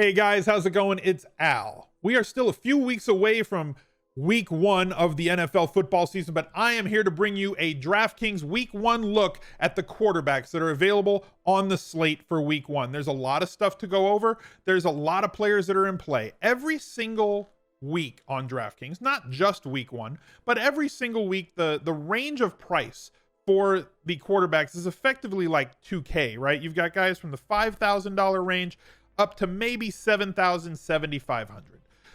Hey guys, how's it going? It's Al. We are still a few weeks away from week 1 of the NFL football season, but I am here to bring you a DraftKings week 1 look at the quarterbacks that are available on the slate for week 1. There's a lot of stuff to go over. There's a lot of players that are in play. Every single week on DraftKings, not just week 1, but every single week, the range of price for the quarterbacks is effectively like 2K, right? You've got guys from the $5,000 range up to maybe $7,000, $7,500.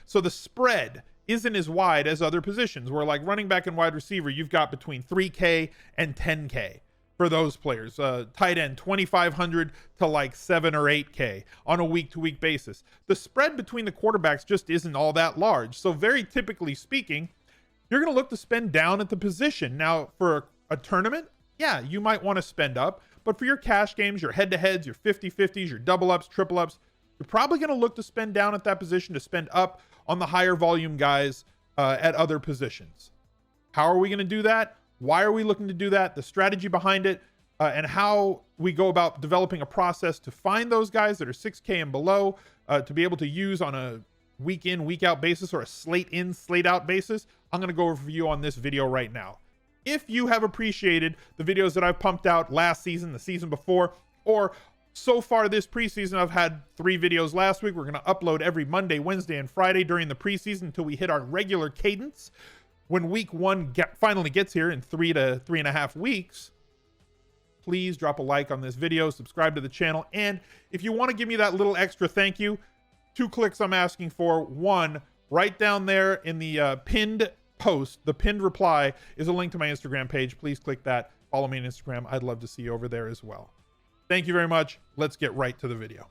So the spread isn't as wide as other positions where, like, running back and wide receiver, you've got between 3K and 10K for those players. Tight end, 2,500 to like 7 or 8K on a week-to-week basis. The spread between the quarterbacks just isn't all that large. So very typically speaking, you're going to look to spend down at the position. Now, for a tournament, yeah, you might want to spend up. But for your cash games, your head-to-heads, your 50-50s, your double-ups, triple-ups, you're probably going to look to spend down at that position to spend up on the higher volume guys at other positions. How are we going to do that? Why are we looking to do that? The strategy behind it, and how we go about developing a process to find those guys that are 6K and below to be able to use on a week in, week out basis, or a slate in, slate out basis. I'm going to go over for you on this video right now. If you have appreciated the videos that I've pumped out last season, the season before, or so far this preseason, I've had 3 videos last week. We're going to upload every Monday, Wednesday, and Friday during the preseason until we hit our regular cadence. When week 1 finally gets here in 3 to 3.5 weeks, please drop a like on this video, subscribe to the channel, and if you want to give me that little extra thank you, 2 clicks I'm asking for. 1, right down there in the pinned post, the pinned reply is a link to my Instagram page. Please click that. Follow me on Instagram. I'd love to see you over there as well. Thank you very much. Let's get right to the video.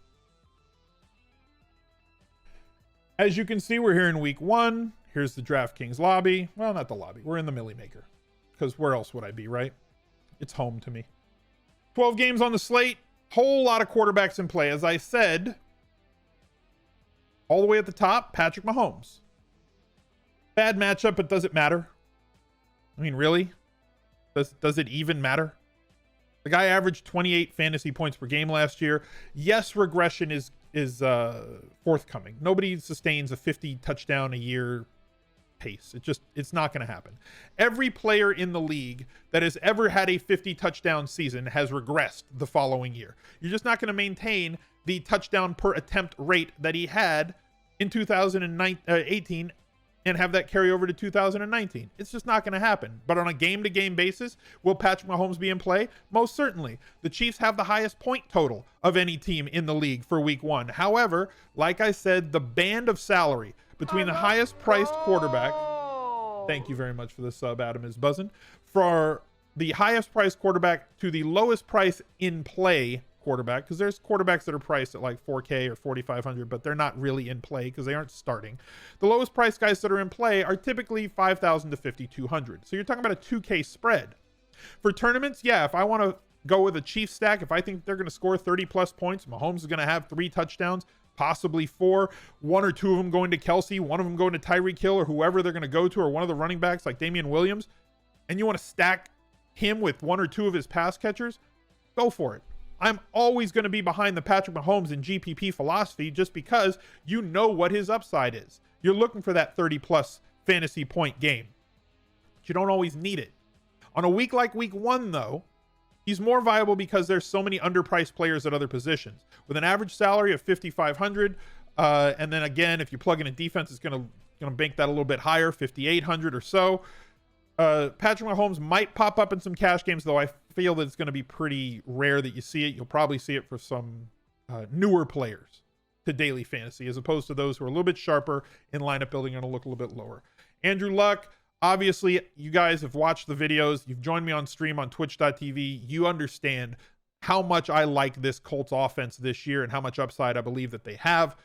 As you can see, we're here in week 1. Here's the DraftKings lobby. Well, not the lobby. We're in the Millie Maker, because where else would I be, right? It's home to me. 12 games on the slate. Whole lot of quarterbacks in play. As I said, all the way at the top, Patrick Mahomes. Bad matchup, but does it matter? I mean, really? Does it even matter? The guy averaged 28 fantasy points per game last year. Yes, regression is forthcoming. Nobody sustains a 50 touchdown a year pace. It's not going to happen. Every player in the league that has ever had a 50 touchdown season has regressed the following year. You're just not going to maintain the touchdown per attempt rate that he had in 2018 and have that carry over to 2019. It's just not going to happen. But on a game-to-game basis, will Patrick Mahomes be in play? Most certainly. The Chiefs have the highest point total of any team in the league for week 1. However, like I said, the band of salary between the highest priced quarterback, thank you very much for the sub, Adam is buzzing, for the highest priced quarterback to the lowest price in play quarterback, because there's quarterbacks that are priced at like 4K or 4,500, but they're not really in play because they aren't starting. The lowest price guys that are in play are typically 5,000 to 5,200. So you're talking about a 2K spread. For tournaments, yeah, if I want to go with a Chiefs stack, if I think they're going to score 30 plus points, Mahomes is going to have 3 touchdowns, possibly 4, 1 or 2 of them going to Kelsey, 1 of them going to Tyreek Hill or whoever they're going to go to, or one of the running backs like Damian Williams, and you want to stack him with 1 or 2 of his pass catchers, go for it. I'm always going to be behind the Patrick Mahomes and GPP philosophy just because you know what his upside is. You're looking for that 30-plus fantasy point game. But you don't always need it. On a week like week 1, though, he's more viable because there's so many underpriced players at other positions. With an average salary of $5,500, and then again, if you plug in a defense, it's going to bank that a little bit higher, $5,800 or so. Patrick Mahomes might pop up in some cash games, though I feel that it's going to be pretty rare that you see it. You'll probably see it for some newer players to daily fantasy, as opposed to those who are a little bit sharper in lineup building and going to look a little bit lower. Andrew Luck, obviously, you guys have watched the videos. You've joined me on stream on twitch.tv. You understand how much I like this Colts offense this year and how much upside I believe that they have.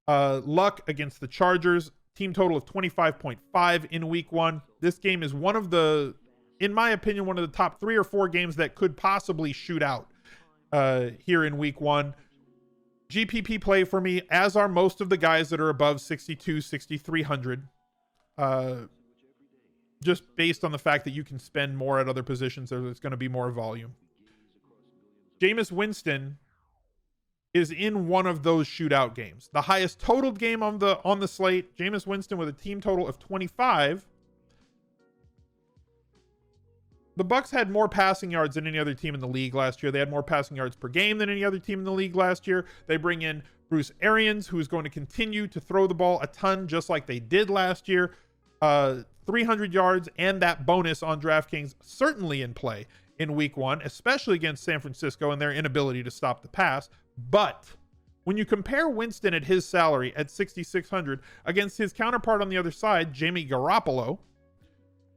Luck against the Chargers. Team total of 25.5 in week 1. This game is one of the, in my opinion, one of the top 3 or 4 games that could possibly shoot out here in week 1. GPP play for me, as are most of the guys that are above 6,200, 6,300. Just based on the fact that you can spend more at other positions, there's going to be more volume. Jameis Winston is in one of those shootout games. The highest totaled game on the slate, Jameis Winston with a team total of 25. The Bucs had more passing yards than any other team in the league last year. They had more passing yards per game than any other team in the league last year. They bring in Bruce Arians, who is going to continue to throw the ball a ton, just like they did last year. 300 yards and that bonus on DraftKings certainly in play in week 1, especially against San Francisco and their inability to stop the pass. But when you compare Winston at his salary at 6,600 against his counterpart on the other side, Jimmy Garoppolo,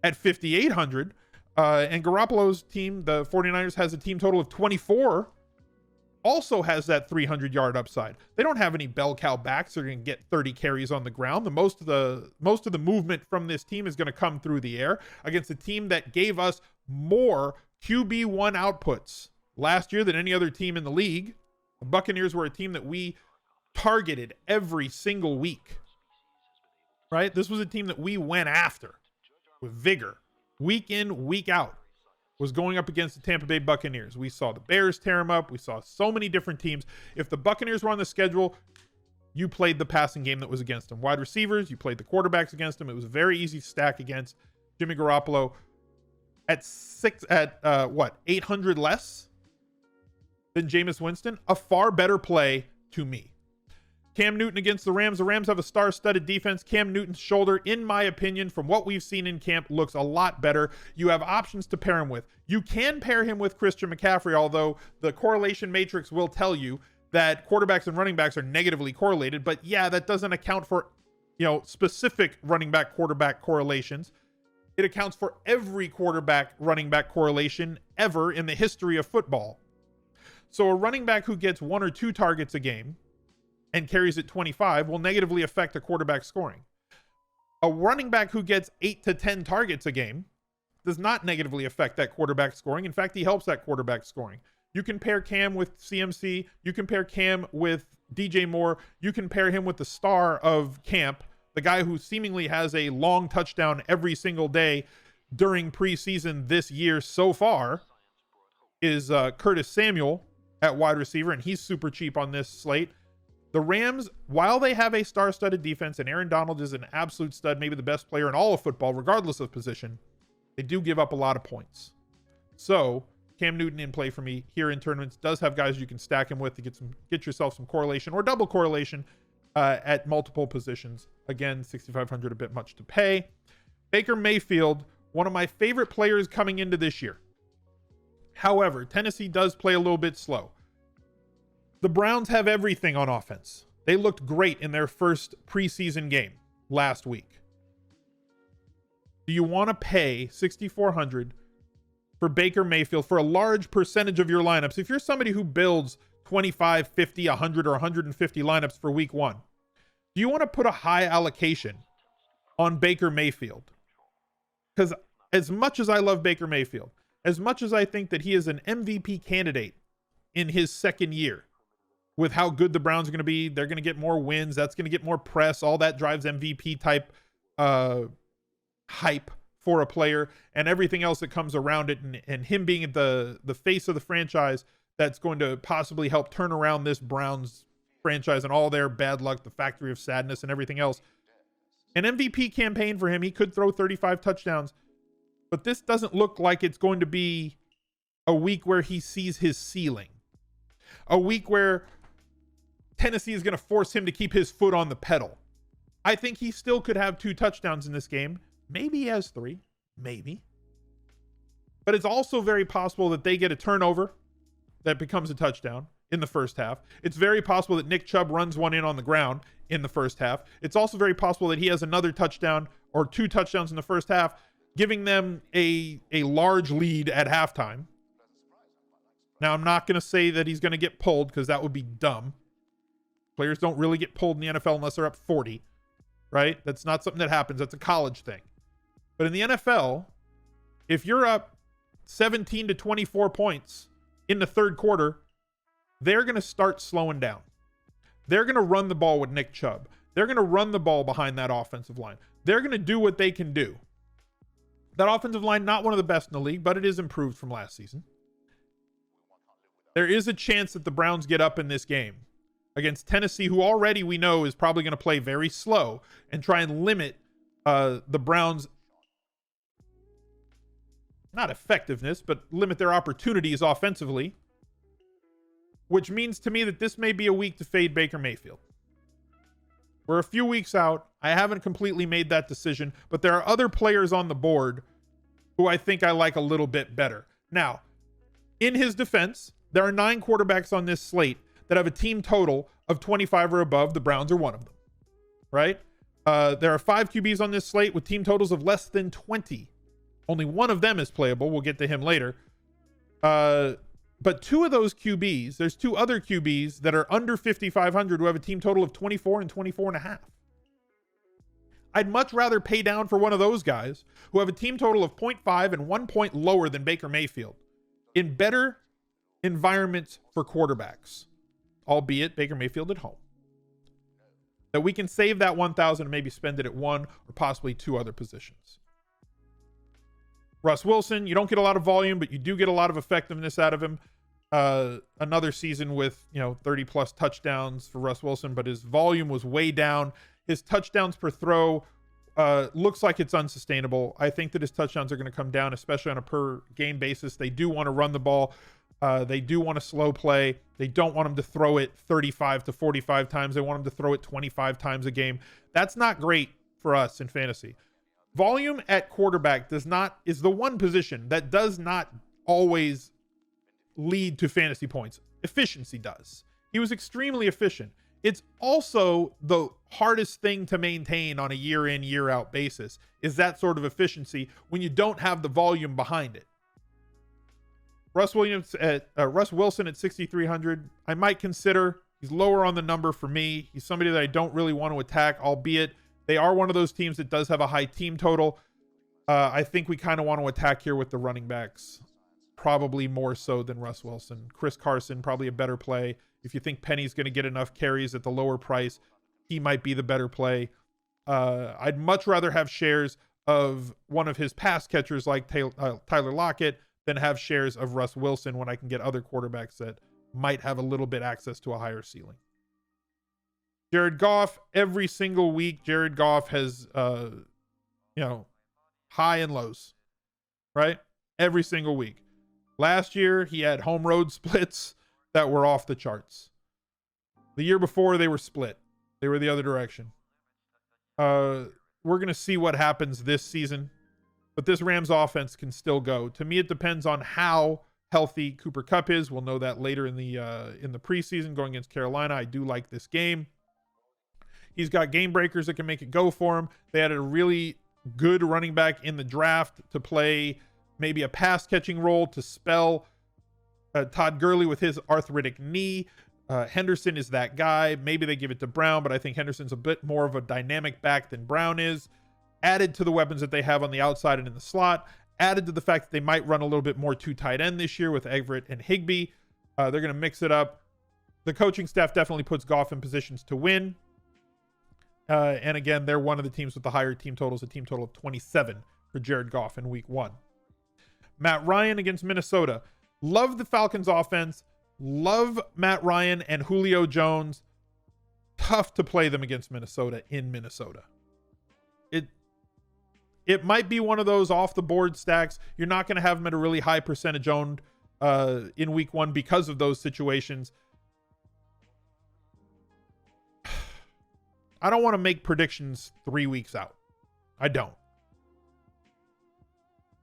at 5,800, and Garoppolo's team, the 49ers, has a team total of 24, also has that 300-yard upside. They don't have any bell cow backs that are going to get 30 carries on the ground. Most of the movement from this team is going to come through the air against a team that gave us more QB1 outputs last year than any other team in the league. The Buccaneers were a team that we targeted every single week, right? This was a team that we went after with vigor. Week in, week out, was going up against the Tampa Bay Buccaneers. We saw the Bears tear them up. We saw so many different teams. If the Buccaneers were on the schedule, you played the passing game that was against them. Wide receivers, you played the quarterbacks against them. It was a very easy stack against Jimmy Garoppolo at 800 less than Jameis Winston. A far better play to me. Cam Newton against the Rams. The Rams have a star-studded defense. Cam Newton's shoulder, in my opinion, from what we've seen in camp, looks a lot better. You have options to pair him with. You can pair him with Christian McCaffrey, although the correlation matrix will tell you that quarterbacks and running backs are negatively correlated. But yeah, that doesn't account for, specific running back quarterback correlations. It accounts for every quarterback running back correlation ever in the history of football. So a running back who gets 1 or 2 targets a game and carries it 25 will negatively affect a quarterback scoring. A running back who gets 8 to 10 targets a game does not negatively affect that quarterback scoring. In fact, he helps that quarterback scoring. You can pair Cam with CMC. You can pair Cam with DJ Moore. You can pair him with the star of camp, the guy who seemingly has a long touchdown every single day during preseason this year so far, is Curtis Samuel at wide receiver, and he's super cheap on this slate. The Rams, while they have a star-studded defense and Aaron Donald is an absolute stud, maybe the best player in all of football, regardless of position, they do give up a lot of points. So Cam Newton in play for me here in tournaments. Does have guys you can stack him with to get yourself some correlation or double correlation at multiple positions. Again, 6,500 a bit much to pay. Baker Mayfield, one of my favorite players coming into this year. However, Tennessee does play a little bit slow. The Browns have everything on offense. They looked great in their first preseason game last week. Do you want to pay $6,400 for Baker Mayfield for a large percentage of your lineups? If you're somebody who builds 25, 50, 100, or 150 lineups for week 1, do you want to put a high allocation on Baker Mayfield? Because as much as I love Baker Mayfield, as much as I think that he is an MVP candidate in his second year, with how good the Browns are going to be, they're going to get more wins. That's going to get more press. All that drives MVP type hype for a player and everything else that comes around it. And him being the face of the franchise that's going to possibly help turn around this Browns franchise and all their bad luck, the factory of sadness and everything else. An MVP campaign for him. He could throw 35 touchdowns, but this doesn't look like it's going to be a week where he sees his ceiling. A week where Tennessee is going to force him to keep his foot on the pedal. I think he still could have 2 touchdowns in this game. Maybe he has 3. Maybe. But it's also very possible that they get a turnover that becomes a touchdown in the first half. It's very possible that Nick Chubb runs one in on the ground in the first half. It's also very possible that he has another touchdown or 2 touchdowns in the first half, giving them a large lead at halftime. Now, I'm not going to say that he's going to get pulled because that would be dumb. Players don't really get pulled in the NFL unless they're up 40, right? That's not something that happens. That's a college thing. But in the NFL, if you're up 17 to 24 points in the third quarter, they're going to start slowing down. They're going to run the ball with Nick Chubb. They're going to run the ball behind that offensive line. They're going to do what they can do. That offensive line, not one of the best in the league, but it is improved from last season. There is a chance that the Browns get up in this game against Tennessee, who already we know is probably going to play very slow and try and limit the Browns, not effectiveness, but limit their opportunities offensively, which means to me that this may be a week to fade Baker Mayfield. We're a few weeks out. I haven't completely made that decision, but there are other players on the board who I think I like a little bit better. Now, in his defense, there are 9 quarterbacks on this slate that have a team total of 25 or above. The Browns are one of them, right? There are 5 QBs on this slate with team totals of less than 20. Only one of them is playable. We'll get to him later. But 2 of those QBs, there's 2 other QBs that are under 5,500 who have a team total of 24 and 24.5. I'd much rather pay down for one of those guys who have a team total of 0.5 and 1 point lower than Baker Mayfield in better environments for quarterbacks, albeit Baker Mayfield at home. That we can save that 1,000 and maybe spend it at 1 or possibly 2 other positions. Russ Wilson, you don't get a lot of volume, but you do get a lot of effectiveness out of him. Another season with 30 plus touchdowns for Russ Wilson, but his volume was way down. His touchdowns per throw looks like it's unsustainable. I think that his touchdowns are going to come down, especially on a per game basis. They do want to run the ball. They do want to slow play. They don't want him to throw it 35 to 45 times. They want him to throw it 25 times a game. That's not great for us in fantasy. Volume at quarterback is the one position that does not always lead to fantasy points. Efficiency does. He was extremely efficient. It's also the hardest thing to maintain on a year in, year out basis, is that sort of efficiency when you don't have the volume behind it. Russ Wilson at 6,300, I might consider. He's lower on the number for me. He's somebody that I don't really want to attack, albeit they are one of those teams that does have a high team total. I think we kind of want to attack here with the running backs, probably more so than Russ Wilson. Chris Carson, probably a better play. If you think Penny's going to get enough carries at the lower price, he might be the better play. I'd much rather have shares of one of his pass catchers like Tyler Lockett than have shares of Russ Wilson when I can get other quarterbacks that might have a little bit access to a higher ceiling. Jared Goff, every single week, Jared Goff has, high and lows, right? Every single week. Last year, he had home road splits that were off the charts. The year before, they were split. They were the other direction. We're going to see what happens this season, but this Rams offense can still go. To me, it depends on how healthy Cooper Kupp is. We'll know that later in the preseason going against Carolina. I do like this game. He's got game breakers that can make it go for him. They had a really good running back in the draft to play maybe a pass catching role to spell Todd Gurley with his arthritic knee. Henderson is that guy. Maybe they give it to Brown, but I think Henderson's a bit more of a dynamic back than Brown is. Added to the weapons that they have on the outside and in the slot. Added to the fact that they might run a little bit more 2 tight end this year with Everett and Higbee. They're going to mix it up. The coaching staff definitely puts Goff in positions to win. And again, they're one of the teams with the higher team totals, a team total of 27 for Jared Goff in week 1. Matt Ryan against Minnesota. Love the Falcons offense. Love Matt Ryan and Julio Jones. Tough to play them against Minnesota in Minnesota. It might be one of those off the board stacks. You're not going to have them at a really high percentage owned in week 1 because of those situations. I don't want to make predictions 3 weeks out. I don't.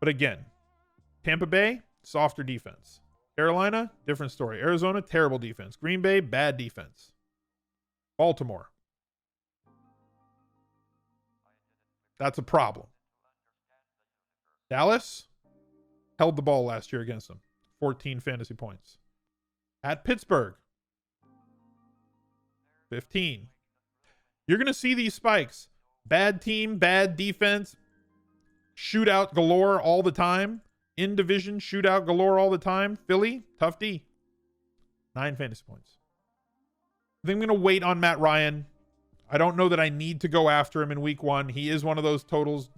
But again, Tampa Bay, softer defense. Carolina, different story. Arizona, terrible defense. Green Bay, bad defense. Baltimore. That's a problem. Dallas held the ball last year against them. 14 fantasy points. At Pittsburgh, 15. You're going to see these spikes. Bad team, bad defense, shootout galore all the time. In division, shootout galore all the time. Philly, tough D. 9 fantasy points. I think I'm going to wait on Matt Ryan. I don't know that I need to go after him in week 1. He is one of those totals,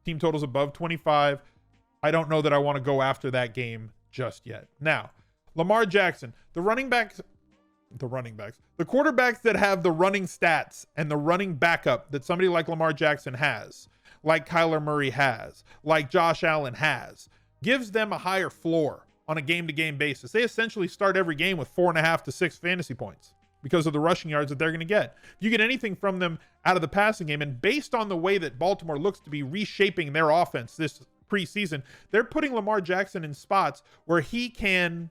team totals above 25. I don't know that I want to go after that game just yet. Now, Lamar Jackson, the quarterbacks that have the running stats and the running backup that somebody like Lamar Jackson has, like Kyler Murray has, like Josh Allen has, gives them a higher floor on a game-to-game basis. They essentially start every game with 4.5 to 6 fantasy points because of the rushing yards that they're going to get. If you get anything from them out of the passing game, and based on the way that Baltimore looks to be reshaping their offense this preseason, they're putting Lamar Jackson in spots where he can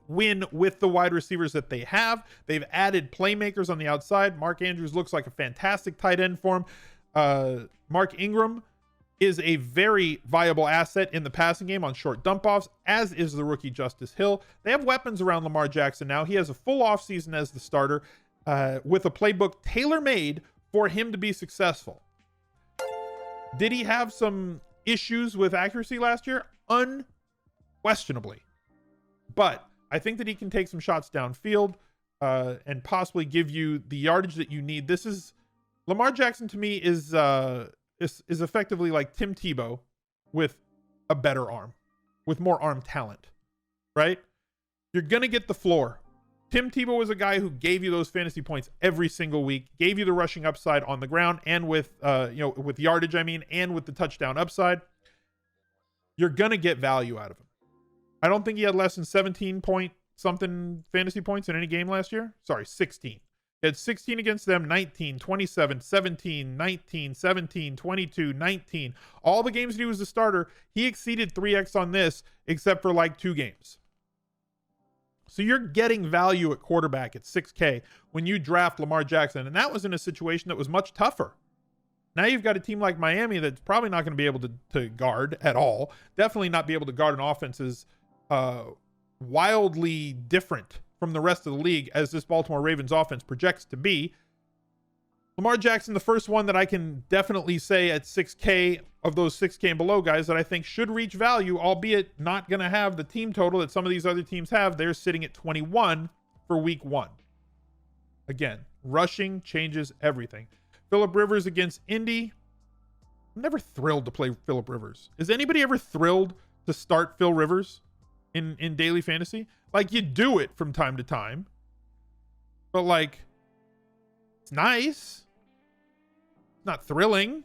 win with the wide receivers that they have. They've added playmakers on the outside. Mark Andrews looks like a fantastic tight end for him. Mark Ingram is a very viable asset in the passing game on short dump-offs, as is the rookie Justice Hill. They have weapons around Lamar Jackson now. He has a full offseason as the starter with a playbook tailor-made for him to be successful. Did he have some issues with accuracy last year? Unquestionably. But I think that he can take some shots downfield and possibly give you the yardage that you need. This is Lamar Jackson to me is effectively like Tim Tebow with a better arm, with more arm talent, right? You're going to get the floor. Tim Tebow was a guy who gave you those fantasy points every single week, gave you the rushing upside on the ground and with yardage, and with the touchdown upside. You're going to get value out of him. I don't think he had less than 17 point something fantasy points in any game last year. Sorry, 16. He had 16 against them, 19, 27, 17, 19, 17, 22, 19. All the games that he was the starter, he exceeded 3x on this, except for like 2 games. So you're getting value at quarterback at 6K when you draft Lamar Jackson. And that was in a situation that was much tougher. Now you've got a team like Miami that's probably not going to be able to guard at all. Definitely not be able to guard an offense as wildly different from the rest of the league as this Baltimore Ravens offense projects to be. Lamar Jackson, the first one that I can definitely say at 6K of those 6K and below guys that I think should reach value, albeit not going to have the team total that some of these other teams have. They're sitting at 21 for week 1. Again, rushing changes everything. Phillip Rivers against Indy. I'm never thrilled to play Phillip Rivers. Is anybody ever thrilled to start Phil Rivers in daily fantasy? Like, you do it from time to time, but like, it's nice. It's not thrilling.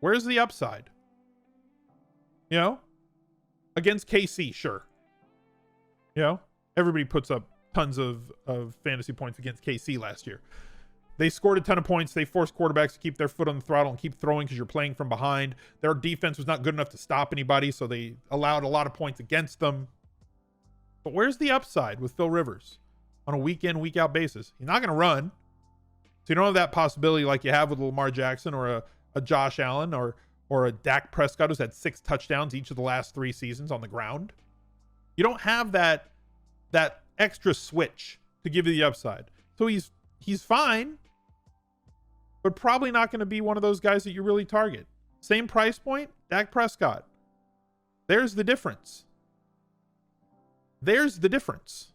Where's the upside? You know, against KC, sure. You know, everybody puts up tons of fantasy points against KC last year. They scored a ton of points. They forced quarterbacks to keep their foot on the throttle and keep throwing because you're playing from behind. Their defense was not good enough to stop anybody, so they allowed a lot of points against them. But where's the upside with Phil Rivers on a week-in, week-out basis? He's not going to run. So you don't have that possibility like you have with Lamar Jackson or a Josh Allen or a Dak Prescott who's had 6 touchdowns each of the last 3 seasons on the ground. You don't have that extra switch to give you the upside. So he's fine, but probably not going to be one of those guys that you really target. Same price point, Dak Prescott. There's the difference. There's the difference.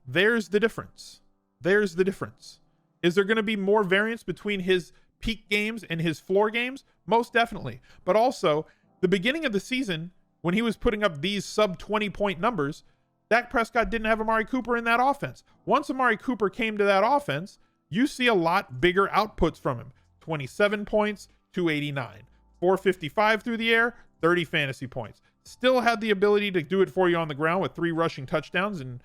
There's the difference. There's the difference. Is there going to be more variance between his peak games and his floor games? Most definitely. But also, the beginning of the season, when he was putting up these sub 20 point numbers, Dak Prescott didn't have Amari Cooper in that offense. Once Amari Cooper came to that offense, you see a lot bigger outputs from him. 27 points, 289. 455 through the air, 30 fantasy points. Still had the ability to do it for you on the ground with 3 rushing touchdowns and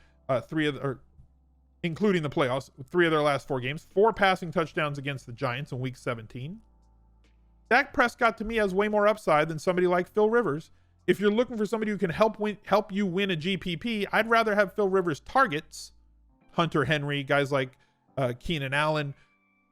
including the playoffs, 3 of their last 4 games. 4 passing touchdowns against the Giants in week 17. Dak Prescott to me has way more upside than somebody like Phil Rivers. If you're looking for somebody who can help you win a GPP, I'd rather have Phil Rivers targets, Hunter Henry, guys like Keenan Allen,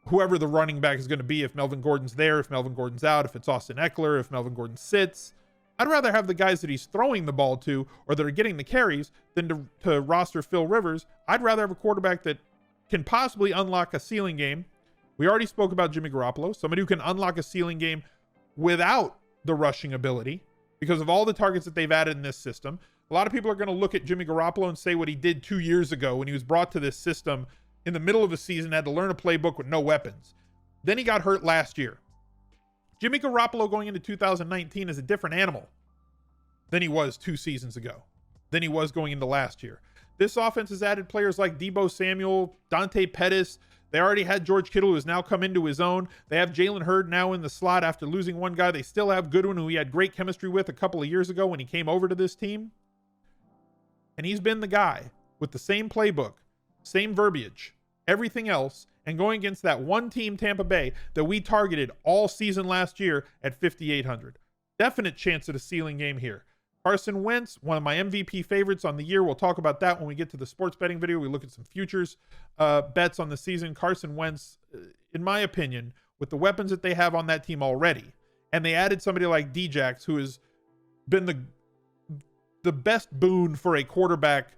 whoever the running back is going to be, if Melvin Gordon's there, if Melvin Gordon's out, if it's Austin Eckler, if Melvin Gordon sits. I'd rather have the guys that he's throwing the ball to or that are getting the carries than to roster Phil Rivers. I'd rather have a quarterback that can possibly unlock a ceiling game. We already spoke about Jimmy Garoppolo, somebody who can unlock a ceiling game without the rushing ability because of all the targets that they've added in this system. A lot of people are going to look at Jimmy Garoppolo and say what he did 2 years ago when he was brought to this system in the middle of a season, had to learn a playbook with no weapons. Then he got hurt last year. Jimmy Garoppolo going into 2019 is a different animal. than he was 2 seasons ago, than he was going into last year. This offense has added players like Deebo Samuel, Dante Pettis. They already had George Kittle, who has now come into his own. They have Jalen Hurd now in the slot after losing one guy. They still have Goodwin, who he had great chemistry with a couple of years ago when he came over to this team. And he's been the guy with the same playbook, same verbiage, everything else, and going against that one team, Tampa Bay, that we targeted all season last year at 5,800. Definite chance at a ceiling game here. Carson Wentz, one of my MVP favorites on the year. We'll talk about that when we get to the sports betting video. We look at some futures bets on the season. Carson Wentz, in my opinion, with the weapons that they have on that team already, and they added somebody like Djax, who has been the best boon for a quarterback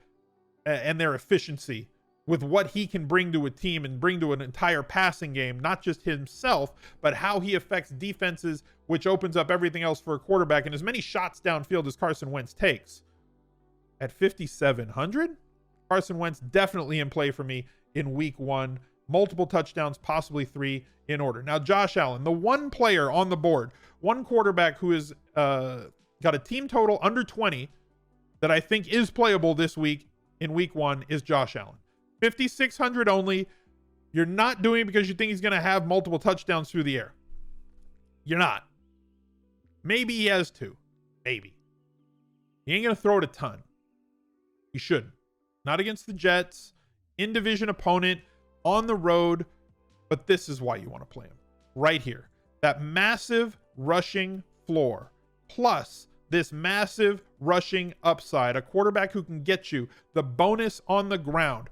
and their efficiency with what he can bring to a team and bring to an entire passing game, not just himself, but how he affects defenses, which opens up everything else for a quarterback and as many shots downfield as Carson Wentz takes. At 5,700, Carson Wentz definitely in play for me in week 1. Multiple touchdowns, possibly 3 in order. Now, Josh Allen, the one player on the board, one quarterback who has got a team total under 20 that I think is playable this week in week 1 is Josh Allen. 5,600 only. You're not doing it because you think he's going to have multiple touchdowns through the air. You're not. Maybe he has 2. Maybe. He ain't going to throw it a ton. He shouldn't. Not against the Jets. In division opponent. On the road. But this is why you want to play him. Right here. That massive rushing floor. Plus this massive rushing upside. A quarterback who can get you the bonus on the ground.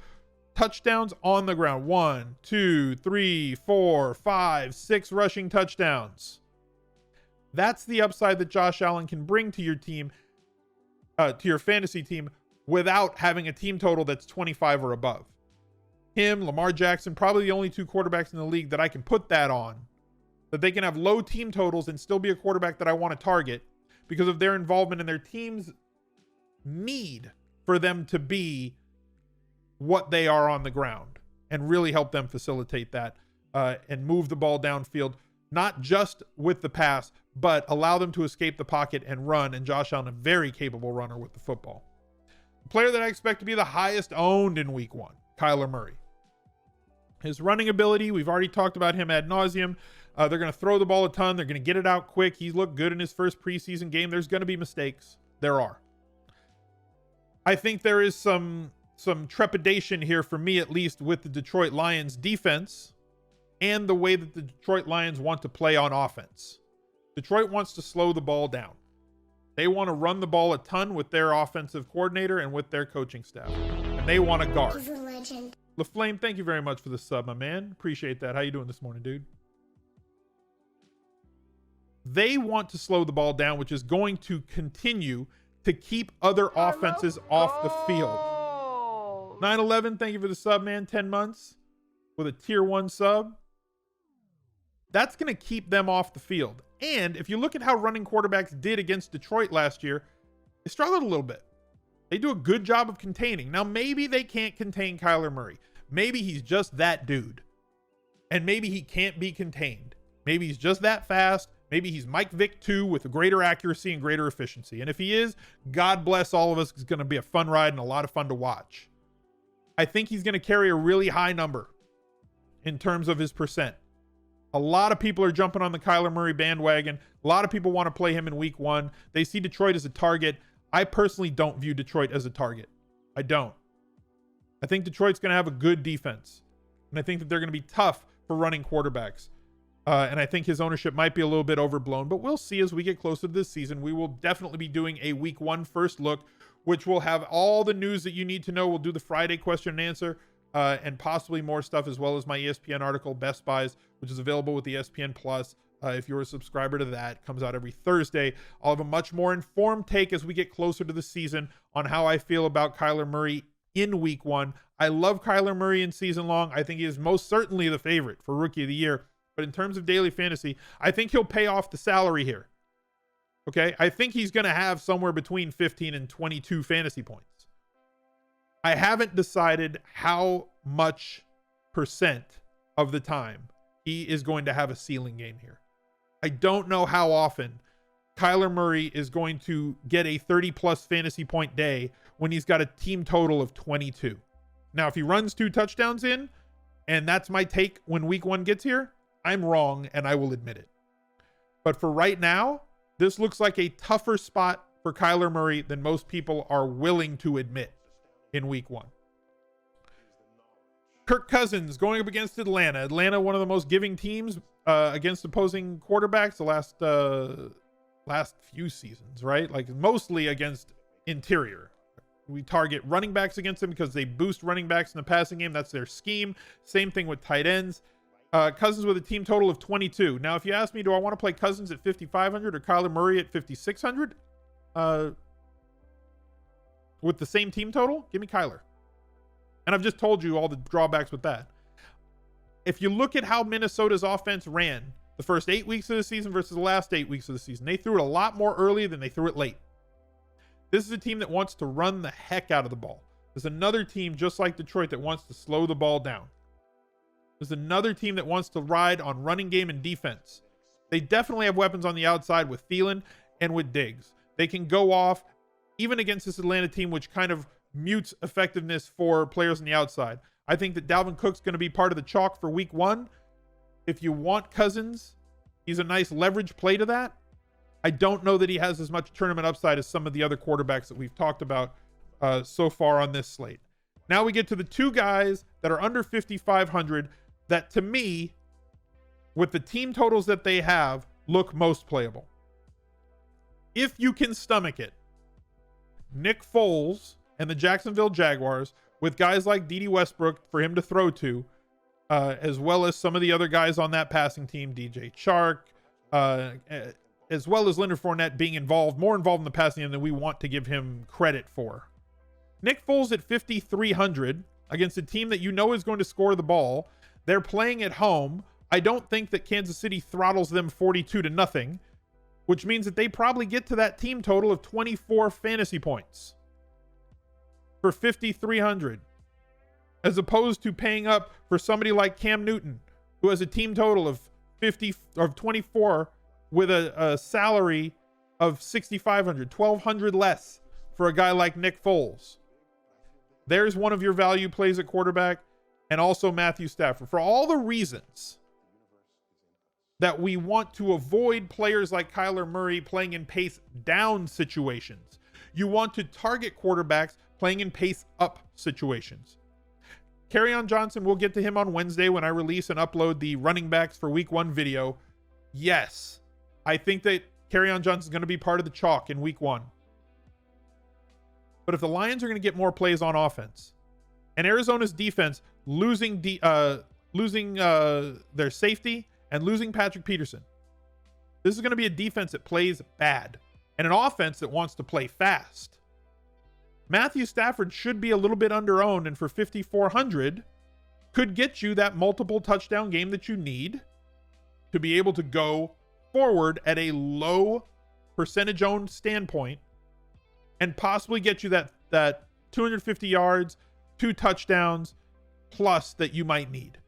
Touchdowns on the ground. 1, 2, 3, 4, 5, 6 rushing touchdowns. That's the upside that Josh Allen can bring to your team, to your fantasy team, without having a team total that's 25 or above. Him, Lamar Jackson, probably the only 2 quarterbacks in the league that I can put that on. That they can have low team totals and still be a quarterback that I want to target because of their involvement in their team's need for them to be what they are on the ground and really help them facilitate that and move the ball downfield, not just with the pass, but allow them to escape the pocket and run. And Josh Allen, a very capable runner with the football. The player that I expect to be the highest owned in week 1, Kyler Murray. His running ability, we've already talked about him ad nauseum. They're going to throw the ball a ton. They're going to get it out quick. He looked good in his first preseason game. There's going to be mistakes. There are. I think there is some trepidation here for me, at least, with the Detroit Lions defense and the way that the Detroit Lions want to play on offense. Detroit wants to slow the ball down. They want to run the ball a ton with their offensive coordinator and with their coaching staff. And they want to guard. He's a legend. LaFlame, thank you very much for the sub, my man. Appreciate that. How you doing this morning, dude? They want to slow the ball down, which is going to continue to keep other offenses off the field. 9/11, thank you for the sub, man. 10 months with a tier 1 sub. That's going to keep them off the field. And if you look at how running quarterbacks did against Detroit last year, they struggled a little bit. They do a good job of containing. Now, maybe they can't contain Kyler Murray. Maybe he's just that dude. And maybe he can't be contained. Maybe he's just that fast. Maybe he's Mike Vick 2 with greater accuracy and greater efficiency. And if he is, God bless all of us. It's going to be a fun ride and a lot of fun to watch. I think he's going to carry a really high number in terms of his percent. A lot of people are jumping on the Kyler Murray bandwagon. A lot of people want to play him in week 1. They see Detroit as a target. I personally don't view Detroit as a target. I don't. I think Detroit's going to have a good defense. And I think that they're going to be tough for running quarterbacks. And I think his ownership might be a little bit overblown, but we'll see as we get closer to this season. We will definitely be doing a week 1 first look, which will have all the news that you need to know. We'll do the Friday question and answer and possibly more stuff, as well as my ESPN article, Best Buys, which is available with ESPN Plus. If you're a subscriber to that, it comes out every Thursday. I'll have a much more informed take as we get closer to the season on how I feel about Kyler Murray in week 1. I love Kyler Murray in season long. I think he is most certainly the favorite for Rookie of the Year. But in terms of daily fantasy, I think he'll pay off the salary here. Okay? I think he's going to have somewhere between 15 and 22 fantasy points. I haven't decided how much percent of the time he is going to have a ceiling game here. I don't know how often Kyler Murray is going to get a 30-plus fantasy point day when he's got a team total of 22. Now, if he runs 2 touchdowns in, and that's my take when week 1 gets here, I'm wrong, and I will admit it. But for right now, this looks like a tougher spot for Kyler Murray than most people are willing to admit in week 1. Kirk Cousins going up against Atlanta. Atlanta, one of the most giving teams against opposing quarterbacks the last few seasons, right? Like mostly against interior. We target running backs against them because they boost running backs in the passing game. That's their scheme. Same thing with tight ends. Cousins with a team total of 22. Now, if you ask me, do I want to play Cousins at 5,500 or Kyler Murray at 5,600? With the same team total, give me Kyler. And I've just told you all the drawbacks with that. If you look at how Minnesota's offense ran the first 8 weeks of the season versus the last 8 weeks of the season, they threw it a lot more early than they threw it late. This is a team that wants to run the heck out of the ball. There's another team just like Detroit that wants to slow the ball down. There's another team that wants to ride on running game and defense. They definitely have weapons on the outside with Thielen and with Diggs. They can go off even against this Atlanta team, which kind of mutes effectiveness for players on the outside. I think that Dalvin Cook's going to be part of the chalk for week 1. If you want Cousins, he's a nice leverage play to that. I don't know that he has as much tournament upside as some of the other quarterbacks that we've talked about so far on this slate. Now we get to the 2 guys that are under 5,500 that, to me, with the team totals that they have, look most playable. If you can stomach it, Nick Foles and the Jacksonville Jaguars, with guys like Dede Westbrook for him to throw to, as well as some of the other guys on that passing team, DJ Chark, as well as Leonard Fournette being more involved in the passing game than we want to give him credit for. Nick Foles at 5,300 against a team that you know is going to score the ball. They're playing at home. I don't think that Kansas City throttles them 42-0, which means that they probably get to that team total of 24 fantasy points for 5,300, as opposed to paying up for somebody like Cam Newton, who has a team total of 24 with a salary of 6,500, 1,200 less for a guy like Nick Foles. There's one of your value plays at quarterback, and also Matthew Stafford. For all the reasons that we want to avoid players like Kyler Murray playing in pace down situations, you want to target quarterbacks playing in pace up situations. Kerryon Johnson, we'll get to him on Wednesday when I release and upload the running backs for week 1 video. Yes, I think that Kerryon Johnson is going to be part of the chalk in week 1. But if the Lions are going to get more plays on offense, and Arizona's defense losing their safety and losing Patrick Peterson, this is going to be a defense that plays bad and an offense that wants to play fast. Matthew Stafford should be a little bit under-owned, and for 5,400 could get you that multiple touchdown game that you need to be able to go forward at a low percentage owned standpoint and possibly get you that 250 yards, 2 touchdowns plus that you might need.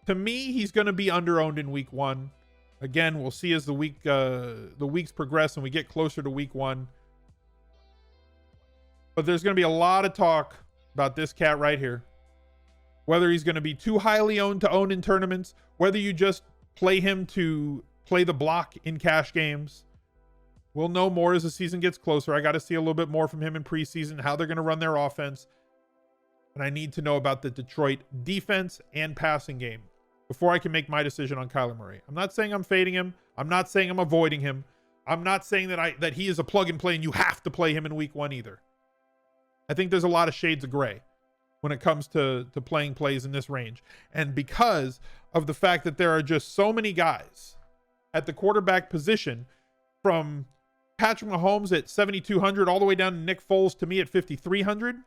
To me, he's going to be under-owned in week 1. Again, we'll see as the weeks progress and we get closer to week 1. But there's going to be a lot of talk about this cat right here. Whether he's going to be too highly owned to own in tournaments, whether you just play him to play the block in cash games. We'll know more as the season gets closer. I got to see a little bit more from him in preseason, how they're going to run their offense. And I need to know about the Detroit defense and passing game before I can make my decision on Kyler Murray. I'm not saying I'm fading him. I'm not saying I'm avoiding him. I'm not saying that he is a plug and play and you have to play him in week 1 either. I think there's a lot of shades of gray when it comes to playing plays in this range. And because of the fact that there are just so many guys at the quarterback position, from Patrick Mahomes at 7,200 all the way down to Nick Foles to me at 5,300,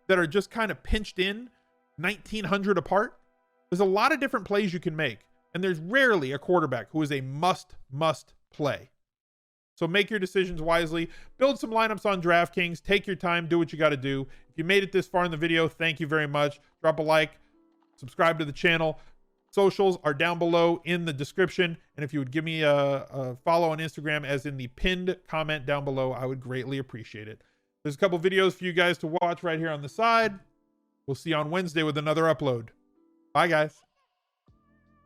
that are just kind of pinched in 1,900 apart, there's a lot of different plays you can make. And there's rarely a quarterback who is a must play. So make your decisions wisely. Build some lineups on DraftKings. Take your time. Do what you got to do. If you made it this far in the video, thank you very much. Drop a like. Subscribe to the channel. Socials are down below in the description. And if you would give me a follow on Instagram, as in the pinned comment down below, I would greatly appreciate it. There's a couple videos for you guys to watch right here on the side. We'll see you on Wednesday with another upload. Bye, guys.